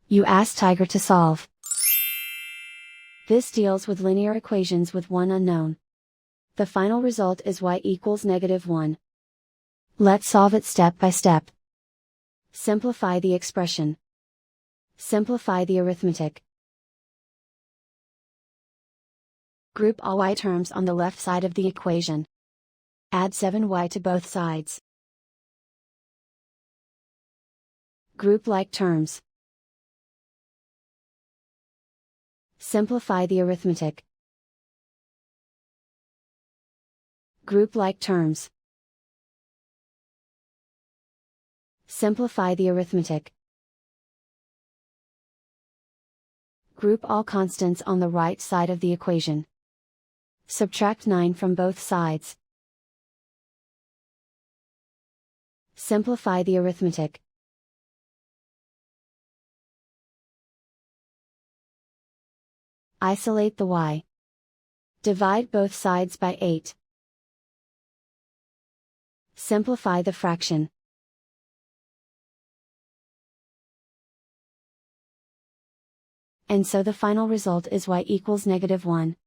You ask Tiger to solve. This deals with linear equations with one unknown. The final result is y equals -1. Let's solve it step by step. Simplify the expression. Simplify the arithmetic. Group all y terms on the left side of the equation. Add 7y to both sides. Group like terms. Simplify the arithmetic. Group like terms. Simplify the arithmetic. Group all constants on the right side of the equation. Subtract 9 from both sides. Simplify the arithmetic. Isolate the y. Divide both sides by 8. Simplify the fraction. And so the final result is y equals -1.